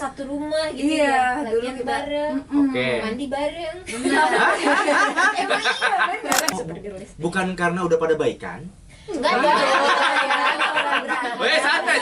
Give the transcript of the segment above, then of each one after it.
satu rumah gitu Iya, ya, dulu latihan kita bareng, Oke. mandi bareng. Emang iya bener. Super girlies. Bukan karena udah pada baikan? Enggak ada. Santai.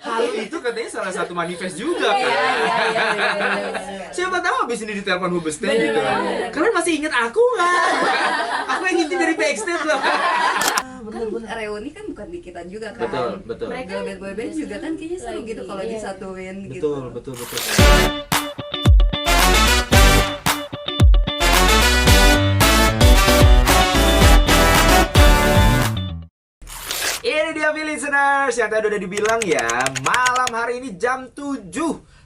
Hal itu katanya salah satu manifest juga kan. Siapa tahu abis ini ditelepon Bu Besti gitu. Kalian masih ingat aku nggak? Aku yang ngintip dari backstage loh. Kan reuni kan bukan di kita juga kan. Betul. Mereka boyband juga kan kayaknya seru gitu kalau Iya. disatuin gitu. Betul. Ini dia listeners yang tadi udah dibilang ya, malam hari ini jam 7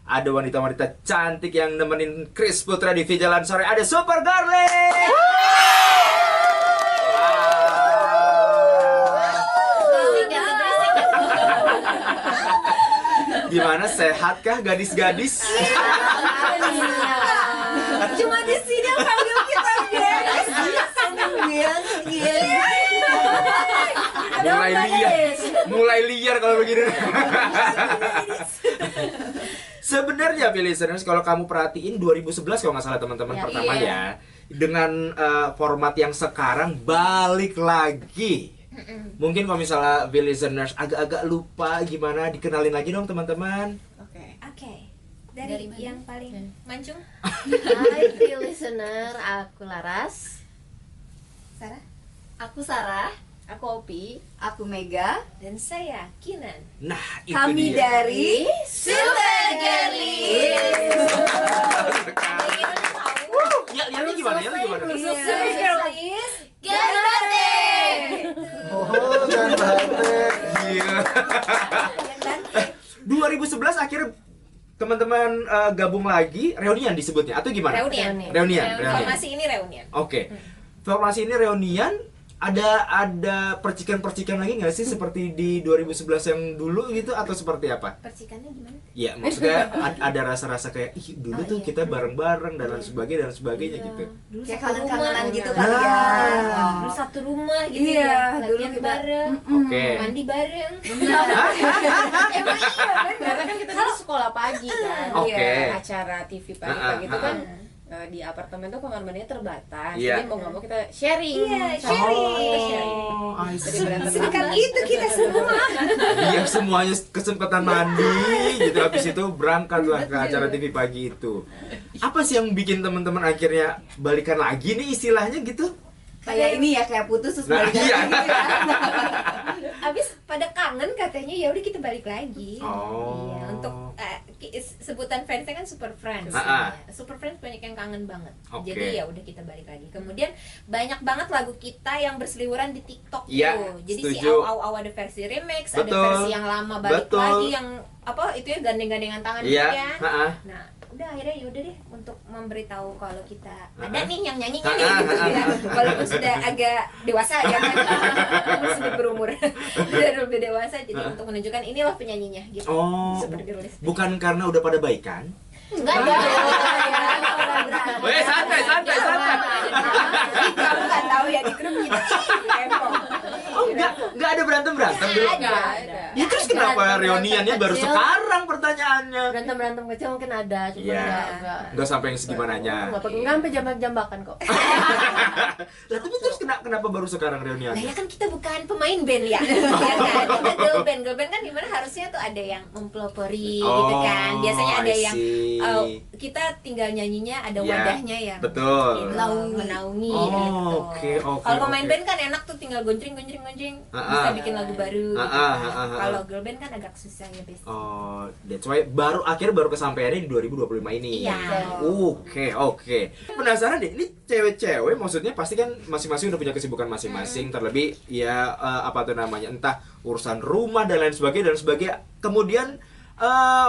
ada wanita-wanita cantik yang nemenin Chris Putra di Vigilan Sore. Ada Super Girlies. Gimana, sehatkah gadis-gadis? Cuma di sini yang panggil kita guys. Mulai liar kalau begini. Sebenarnya listeners, kalau kamu perhatiin 2011 kalau nggak salah teman-teman pertama ya, dengan format yang sekarang balik lagi. Mungkin kalau misalnya listeners agak-agak lupa gimana, dikenalin lagi dong teman-teman. Oke. Dari yang paling mancung. Hai listener, aku Laras. Sarah Aku Sarah. Aku Opi. Aku Mega, dan saya Kinan. Nah, itu kami dia. dari Super Girlies. Lihatnya gimana? Super Girlies. Gandate. Oh, jangan bahagia. Iya. 2011 akhirnya teman-teman gabung lagi, reunian disebutnya atau gimana? Reunian. Formasi ini reunian. Oke. Formasi ini reunian, ada percikan-percikan lagi nggak sih seperti di 2011 yang dulu gitu atau seperti apa? Percikannya gimana? Ya, maksudnya ada rasa-rasa kayak ih dulu tuh kita bareng-bareng dan lain sebagainya gitu. Dulu kayak satu kangen-kangenan rumah. gitu kali ya. Dulu satu rumah gitu Iya, ya, dulu latihan kita- bareng, Oke. mandi bareng. Emang iya bener. Karena kan kita di sekolah pagi kan. Oke. Iya, acara TV pagi-pagi itu kan Ah. di apartemen tuh kamar mandinya terbatas. Iya. Jadi mau nggak mau kita sharing. Iya, Sama- sharing. kita sharing. Oh, I see. Jadi berantem. Sedekat itu kita semua. Iya, semuanya kesempatan mandi gitu, habis itu berangkatlah ke acara TV pagi itu. Apa sih yang bikin teman-teman akhirnya balikan lagi nih istilahnya gitu? Kayak ini ya, kayak putus terus Nah, balik iya. lagi gitu ya. Abis pada kangen katanya, ya udah kita balik lagi. Oh. Iya, untuk sebutan fansnya kan Super Friends. Ah, ah. Ya, Super Friends banyak yang kangen banget. Oke. Jadi ya udah kita balik lagi. Kemudian banyak banget lagu kita yang berseliweran di TikTok Iya, tuh. Jadi si setuju. Au ada versi remix, Betul. ada versi yang lama balik Betul. lagi yang apa itu ya gandeng-gandengan tangan Iya, gitu ya. ha-ah. Nah, udah akhirnya yaudah deh untuk memberitahu kalau kita Ha-ha. ada nih yang nyanyinya nih Ha-ha, gitu ha-ha. ya. Walaupun sudah agak dewasa ya kan. Sudah berumur. Udah lebih dewasa jadi Ha-ha. untuk menunjukkan inilah penyanyinya gitu. Oh, Super Girlies. bukan karena udah pada baikan? Enggak ada. Santai. Kamu nggak tahu ya di grup kita Empong. Oh, enggak ada berantem dulu. Nggak ada. Ya terus kenapa reuniannya baru sekarang pertanyaannya? Berantem kecil mungkin ada, cuma Iya. nggak Enggak sampai yang segimananya. nggak sampai jambak-jambakan kok. Lah tapi terus kenapa baru sekarang Nah reuniannya? ya kan kita bukan pemain band ya, ya kan? Kita girl band kan dimana harusnya tuh ada yang mempelopori gitu kan. Biasanya ada I yang see. kita tinggal nyanyinya ada Ya, wadahnya ya. betul. Menaungi Oh, gitu. oke, Kalau pemain oke. band kan enak tuh tinggal gonceng bisa bikin lagu baru. Gitu kan. Kalau girl band kan agak susah ya bes. Oh, that's why akhirnya baru kesampaiannya di 2025 ini. Iya. Oke. Penasaran deh, ini cewek-cewek maksudnya pasti kan masing-masing udah punya kesibukan masing-masing, terlebih ya apa tuh namanya, entah urusan rumah dan lain sebagainya. Kemudian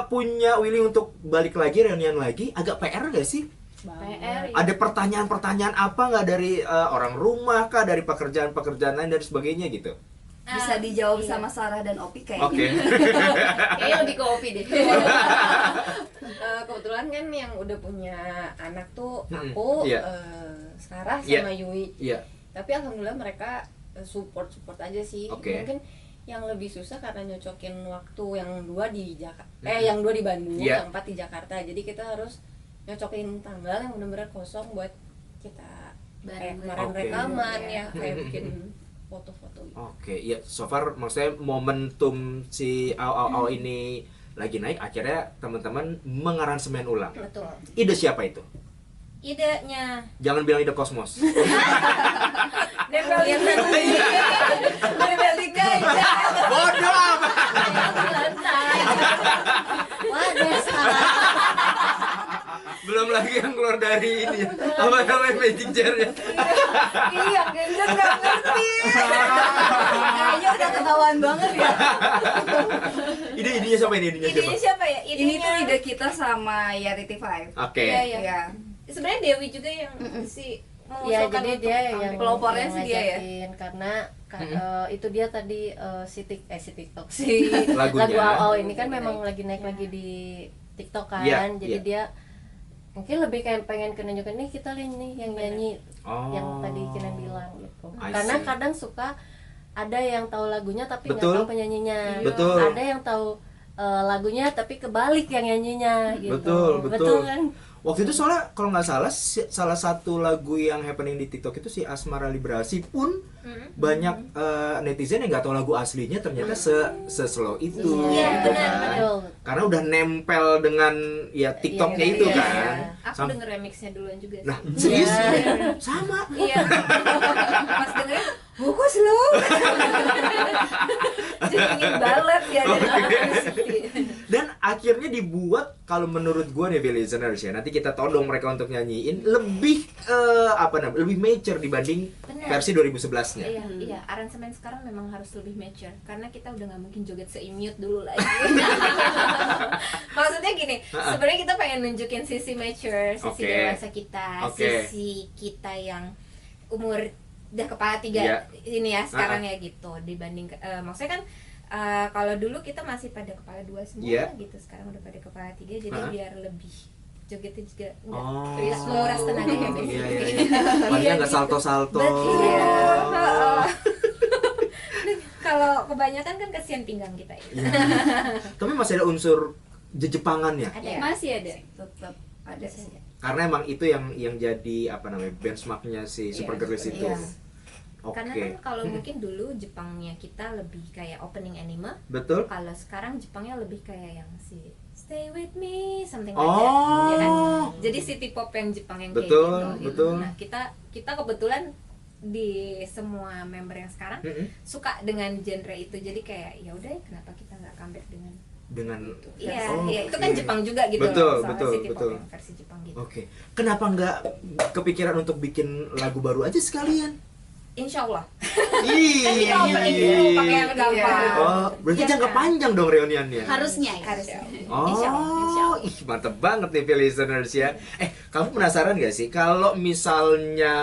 punya willing untuk balik lagi, reunian lagi, agak PR gak sih? PR. Ada pertanyaan-pertanyaan apa nggak dari orang rumah kah, dari pekerjaan-pekerjaan lain dan sebagainya gitu? Bisa dijawab Iya. sama Sarah dan Opi kayaknya. Oke. Kayaknya lebih ke Opi deh. Kebetulan kan yang udah punya anak tuh aku, Iya. Sarah Iya. sama Yui. Iya. Tapi alhamdulillah mereka support aja sih. Oke. Mungkin yang lebih susah karena nyocokin waktu yang 2 di Jakarta, yang 2 di Bandung, Iya. yang 4 di Jakarta. Jadi kita harus nyocokin tanggal yang benar-benar kosong buat kita kayak kemarin Oke. rekaman Iya. ya, kayak bikin foto-foto gitu. Oke, ya so far maksudnya momentum si Au ini lagi naik, akhirnya teman-teman mengaransemen ulang. Betul. Ide siapa itu? Idenya Jangan bilang ide Kosmos. nempel di nempel di kaca. Bodoh amat. Di lantai. Wah, desa. Belum lagi yang keluar dari ini. Apa namanya magic chair-nya? Iya, gendut nggak ngerti. Kayaknya udah ketahuan banget ya. Idenya siapa ini? Idenya Idenya siapa? siapa ya? Ini tuh ide kita sama Yariti Five. Oke. Iya, iya. Ya. Sebenarnya Dewi juga yang si Ya mengusulkan jadi untuk dia ambil. yang Pelopornya yang sih dia ya? ngajakin, karena itu dia tadi si TikTok si Lagunya. lagu Au ini kan memang lagi naik lagi di TikTok kan, Iya, jadi iya. dia mungkin lebih kayak pengen nunjukin nih kita lihat nih yang nyanyi Oh. yang tadi Kinan bilang gitu. I Karena see. kadang suka ada yang tahu lagunya tapi nggak Betul. tahu penyanyinya. Betul. Ada yang tahu lagunya tapi kebalik yang nyanyinya gitu. Betul. Kan? Waktu itu soalnya kalau nggak salah salah satu lagu yang happening di TikTok itu si Asmara Liberasi pun banyak netizen yang nggak tahu lagu aslinya ternyata se-slow itu. Iya, gitu benar, kan. betul. Karena udah nempel dengan ya TikToknya Iya, itu iya, kan. iya. Aku Sam- denger remixnya duluan juga sih. Nah, serius? Iya. Sama. Iya. Pas dengerin, fokus lu. Jadi ingin balet ya Dan akhirnya dibuat, kalau menurut gue nih listeners ya, nanti kita todong mereka untuk nyanyiin lebih lebih mature dibanding Benar. versi 2011-nya. Iya, iya. Aransemen sekarang memang harus lebih mature karena kita udah nggak mungkin joget se-mute dulu lagi. Maksudnya gini, sebenarnya kita pengen nunjukin sisi mature, sisi Oke. dewasa kita, Oke. sisi kita yang umur udah kepala 3 Iya. ini ya sekarang ya gitu dibanding maksudnya kan kalau dulu kita masih pada kepala 2 semua Iya. gitu, sekarang udah pada kepala 3 jadi Ah. biar lebih jogetnya juga enggak Oh. terus menguras tenaga ya Iya, iya, iya. Paling nggak salto-salto. Betul. Iya. Heeh. Kalau kebanyakan kan kesian pinggang kita ya. Iya. Tapi masih ada unsur jejepangannya. Ada. Iya. Masih ada. Tetap ada sih. Karena emang itu yang jadi apa namanya benchmarknya si Super Girls itu. Iya. Oke. Karena kan kalau mungkin dulu Jepangnya kita lebih kayak opening anime. Betul. Kalau sekarang Jepangnya lebih kayak yang si Stay With Me, something like Oh. that. Ya kan? Jadi city pop yang Jepang yang Betul, kayak gitu. betul. Nah, kita kebetulan di semua member yang sekarang Mm-mm. suka dengan genre itu. Jadi kayak ya udah ya, kenapa kita nggak comeback dengan Iya, Oh, iya, itu oke. kan Jepang juga gitu Betul, loh. Soalnya betul, city pop betul. yang versi Jepang gitu. Oke. Kenapa nggak kepikiran untuk bikin lagu baru aja sekalian? Insya Allah. Ih. Kan kita opening dulu pakai yang gampang. Oh, berarti Iya jangka kan? panjang dong reuniannya. Harusnya ya. Harusnya. Oh, Insya Allah. ih mantep banget nih listeners ya. Kamu penasaran gak sih kalau misalnya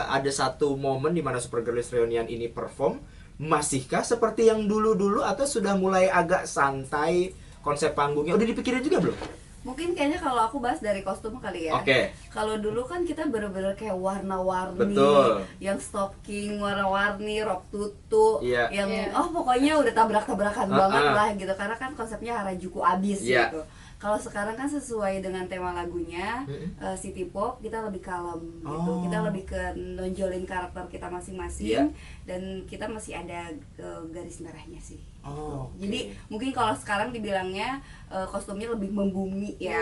ada satu momen di mana Super Girls Reunion ini perform, masihkah seperti yang dulu-dulu atau sudah mulai agak santai konsep panggungnya? Udah dipikirin juga belum? Mungkin kayaknya kalau aku bahas dari kostum kali ya. Oke. Kalau dulu kan kita bener-bener kayak warna-warni, Betul. yang stocking warna-warni, rok tutu, Iya. yang Iya. pokoknya udah tabrak-tabrakan banget Uh-uh. lah gitu. Karena kan konsepnya Harajuku abis Iya. gitu. Kalau sekarang kan sesuai dengan tema lagunya city pop, kita lebih kalem gitu. Oh. Kita lebih ke nonjolin karakter kita masing-masing Iya. dan kita masih ada garis merahnya sih. Oh, oke. Jadi mungkin kalau sekarang dibilangnya kostumnya lebih membumi ya,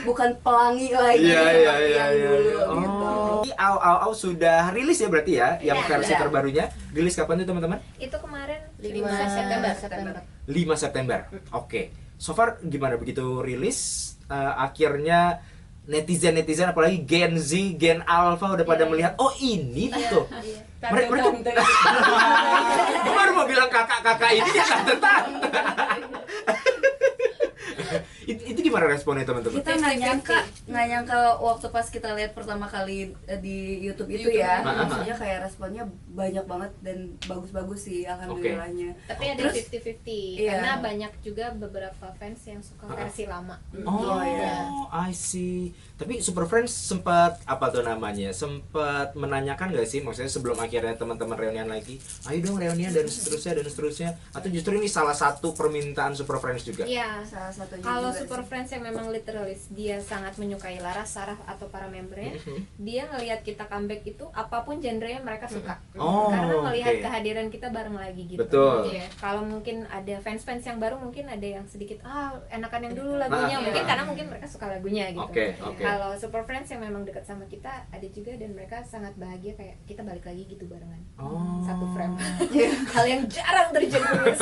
bukan pelangi lagi Iya, seperti iya, iya, yang iya. dulu Oh. gitu. Ini Au sudah rilis ya berarti ya, yang Iya, versi udah. terbarunya. Rilis kapan tuh teman-teman? Itu kemarin 5 September. September. 5 September. Oke. So far gimana begitu rilis akhirnya netizen apalagi Gen Z, Gen Alpha udah pada Iya. melihat oh ini tuh. Iya. Mereka Gue baru mau bilang kakak-kakak ini dia tante-tante. Itu gimana gimana responnya teman-teman? Kita nggak nyangka waktu pas kita lihat pertama kali di YouTube itu ya, maksudnya kayak responnya banyak banget dan bagus-bagus sih alhamdulillahnya. Tapi ada Terus, 50-50 iya. karena banyak juga beberapa fans yang suka versi lama. Oh, iya. I see. Tapi Super Friends sempat apa tuh namanya? Sempat menanyakan gak sih, maksudnya sebelum akhirnya teman-teman reunian lagi, ayo dong reunian dan seterusnya, atau justru ini salah satu permintaan Super Friends juga? Iya. Salah satunya Kalau juga Super sih. Friends yang memang literalis dia sangat menyukai Laras, Sarah atau para membernya, dia ngelihat kita comeback itu apapun genrenya mereka suka. Oh, Karena melihat oke. kehadiran kita bareng lagi gitu. Betul. Iya. Kalau mungkin ada fans-fans yang baru mungkin ada yang sedikit enakan yang dulu lagunya, mungkin karena mungkin mereka suka lagunya gitu. Oke. Kalau Super Friends yang memang dekat sama kita ada juga dan mereka sangat bahagia kayak kita balik lagi gitu barengan. Oh. Satu frame. Hal yang jarang terjadi.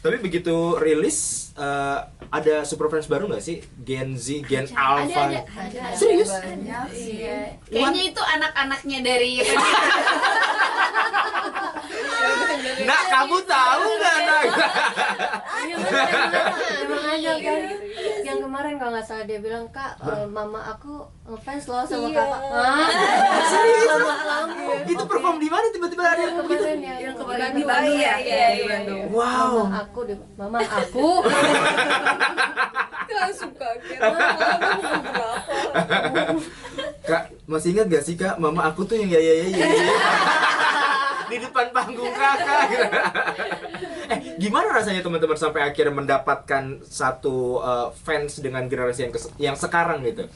Tapi begitu rilis ada Super Friends baru nggak sih? Gen Z, Gen Alpha? Ada. Serius? Banyak sih. Iya. Kayaknya itu anak-anaknya dari Nak, kamu tahu nggak, Nak? Emang aja kan yang kemarin kalau nggak salah dia bilang, Kak, mama aku ngefans loh sama kakak. Lama-lama Itu perform di mana tiba-tiba ada yang begitu? kemarin Yang kemarin Bandung. di Bandung ya? Iya, Di Bandung. Wow. Mama aku langsung kaget. Kak, masih ingat gak sih Kak, mama aku tuh yang ya di depan panggung kakak gitu. Gimana rasanya teman-teman sampai akhirnya mendapatkan satu fans dengan generasi yang sekarang gitu?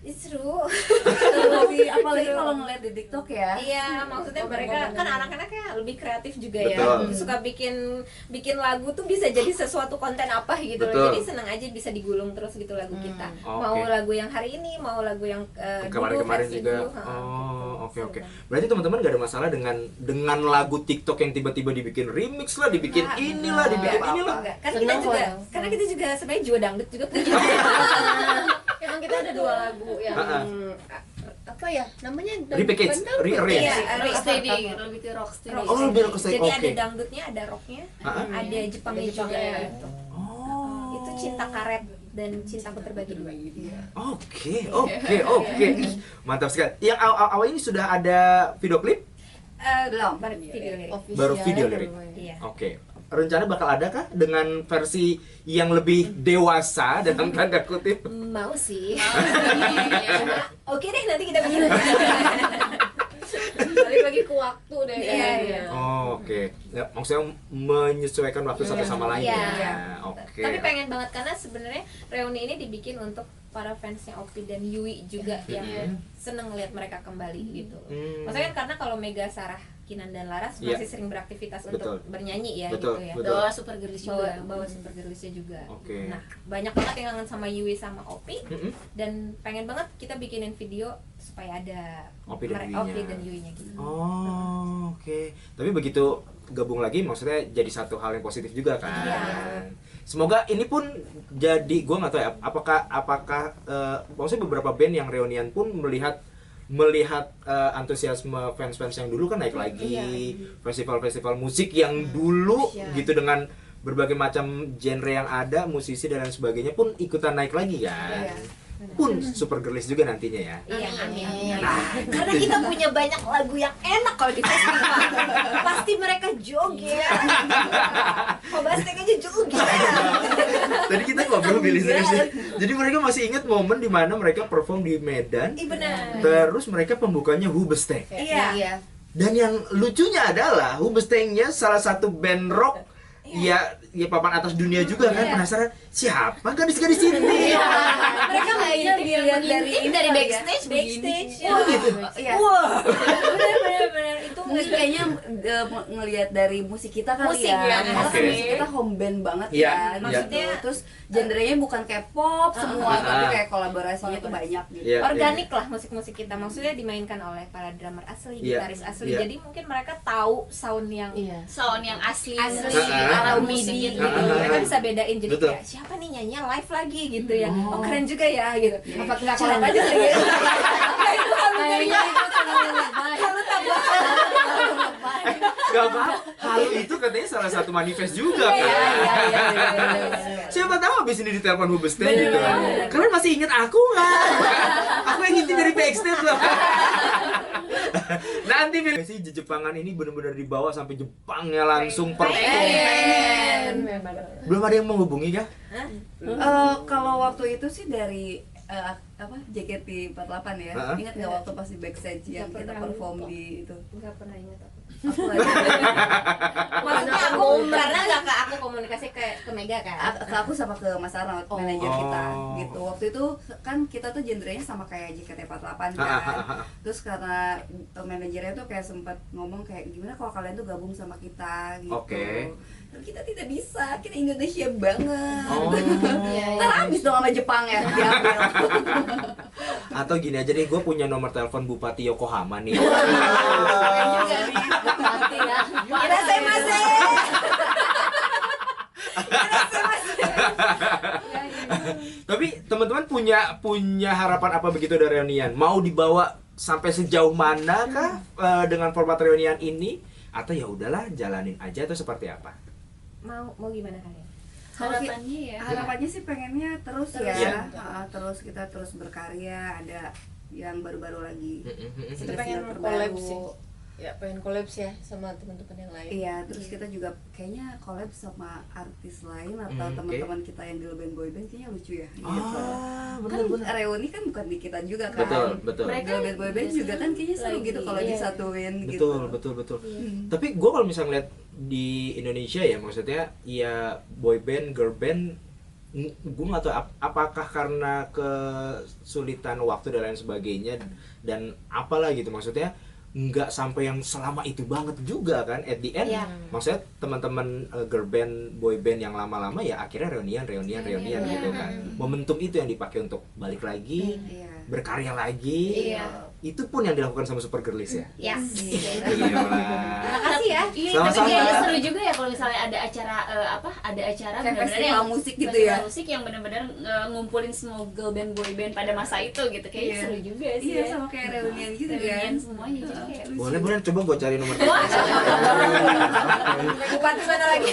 Seru. Apalagi kalau ngeliat di TikTok ya. Iya, maksudnya mereka kan anak-anaknya lebih kreatif juga Betul. ya. Suka bikin lagu tuh bisa jadi sesuatu konten apa gitu Betul. loh. Jadi senang aja bisa digulung terus gitu lagu kita. Mau Oke. lagu yang hari ini, mau lagu yang Kemarin-kemarin versi juga. dulu, Oke. Berarti teman-teman gak ada masalah dengan lagu TikTok yang tiba-tiba dibikin remix lah, dibikin inilah, dibikin inilah. Enggak, karena kita juga sebenarnya jiwa dangdut juga punya. Emang kita ada 2 lagu yang apa ya namanya Repackage, rearrange. Iya, rocksteady, rock- lebih ke rocksteady. rock. Oh, lebih rocksteady, Jadi oke. ada dangdutnya, ada rocknya, ada Jepangnya juga. Gitu. Itu cinta karet dan cintaku terbagi 2. Oke. Mantap sekali. Yang awal ini sudah ada video klip? Belum. Baru video lirik. Baru video lirik. Iya. Oke. Rencana bakal ada kah dengan versi yang lebih dewasa dalam tanda kutip? Mau sih. Oke deh, nanti kita bikin. balik lagi ke waktu deh. Iya. Oke. Ya, maksudnya menyesuaikan waktu satu sama lain Iya. ya. Oke. Tapi pengen banget karena sebenarnya reuni ini dibikin untuk para fansnya Opi dan Yui juga yang seneng ngeliat mereka kembali gitu. Maksudnya kan karena kalau Mega, Sarah, Kinan dan Laras Iya. masih sering beraktivitas Betul. untuk bernyanyi ya Betul, gitu ya. betul. Bawa super girls juga. Bawa super girlsnya juga. Oke. Nah, banyak banget yang kangen sama Yui sama Opi Mm-mm. dan pengen banget kita bikinin video supaya ada Opi dan Yui-nya. Opi dan Yui-nya gitu. Oh, oke. Tapi begitu gabung lagi maksudnya jadi satu hal yang positif juga kan. Iya. Semoga ini pun jadi, gue nggak tahu ya, apakah maksudnya beberapa band yang reunian pun melihat antusiasme fans-fans yang dulu kan naik lagi, festival-festival musik yang dulu gitu dengan berbagai macam genre yang ada, musisi dan lain sebagainya pun ikutan naik lagi kan. Pun super girlies juga nantinya ya. Iya, amin. Karena kita punya banyak lagu yang enak kalau di festival. Pasti mereka joget. Kobastek aja joget. Tadi kita ngobrol Billy serius nih. Jadi mereka masih ingat momen di mana mereka perform di Medan. Iya benar. Terus mereka pembukanya Hubesteng. Iya. Dan yang lucunya adalah Hubestengnya salah satu band rock ya papan atas dunia juga kan. Penasaran siapa gadis-gadis ini? Mereka mainnya dilihat dari backstage backstage. Oh gitu. Iya. Wah. Benar itu Mungkin kayaknya ngelihat dari musik kita kali Musik ya. ya, Karena oke. kan musik kita home band banget Iya, kan. iya. Maksudnya terus genrenya bukan kayak pop semua, tapi kayak kolaborasinya tuh banyak gitu. Iya. organik lah musik-musik kita, maksudnya dimainkan oleh para drummer asli, Iya. gitaris asli, Iya. jadi mungkin mereka tahu sound yang Sound yang asli, atau MIDI gitu, mereka bisa bedain jadi Betul. kayak siapa nih nyanyi live lagi gitu ya, oh keren juga ya gitu, apa nggak Colok aja sih gitu. Nah, itu Kayaknya itu terlalu lebay. kalau tambah Gak apa-apa. Halu itu katanya salah satu manifest juga kan. Siapa tahu abis ini ditelepon Hubestein gitu. Kalian masih ingat aku nggak? Aku yang ngintip dari backstage loh. Nanti sih Jepangan ini benar-benar dibawa sampai Jepangnya langsung perform. Belum ada yang menghubungi kah? Kalau waktu itu sih dari JKT48 ya. Ingat nggak waktu pas di backstage yang kita perform di itu? Nggak pernah ingat aku. Maksudnya aku karena nggak ke aku komunikasi ke Mega kan. Ke aku sama ke Mas Arnold, manajer kita gitu. Waktu itu kan kita tuh genrenya sama kayak JKT48 kan. Terus karena manajernya tuh kayak sempat ngomong kayak gimana kalau kalian tuh gabung sama kita gitu. Dan kita tidak bisa, kita Indonesia banget. Ntar habis dong sama Jepang ya diambil. Atau gini aja deh, gue punya nomor telepon Bupati Yokohama nih. Kita saya masih. Tapi teman-teman punya harapan apa begitu dari reunian? Mau dibawa sampai sejauh mana kah dengan format reunian ini? Atau ya udahlah jalanin aja atau seperti apa? Mau gimana kalian? Harapannya sih pengennya terus ya. Iya. Terus kita terus berkarya, ada yang baru-baru lagi. Kita pengen collab sih. Ya pengen collab ya sama teman-teman yang lain. Iya, terus kita juga kayaknya collab sama artis lain atau teman-teman kita yang girl band boy band kayaknya lucu ya. Gitu. Kan reuni kan bukan di kita juga kan. Betul. Girl band boy band juga kan kayaknya seru gitu kalau disatuin gitu. Betul. Tapi gue kalau misalnya ngeliat di Indonesia ya, maksudnya ya boy band, girl band, gue nggak tahu apakah karena kesulitan waktu dan lain sebagainya dan apalah gitu, maksudnya nggak sampai yang selama itu banget juga kan at the end. Maksudnya teman-teman girl band, boy band yang lama-lama ya akhirnya reunian gitu kan. Momentum itu yang dipakai untuk balik lagi, berkarya lagi. Itu pun yang dilakukan sama Super Girlies ya. Yes. Gila. Makasih ya. Sama-sama. Tapi kayaknya seru juga ya kalau misalnya ada acara Kayak benar-benar festival yang musik gitu festival ya. musik yang benar-benar ngumpulin semua girl band boy band pada masa itu gitu. Kayaknya seru juga sih. Iya, ya. sama kayak reunian gitu kan. Reunian semuanya jadi kayak Boleh coba gue cari nomor telepon. Bupati mana lagi?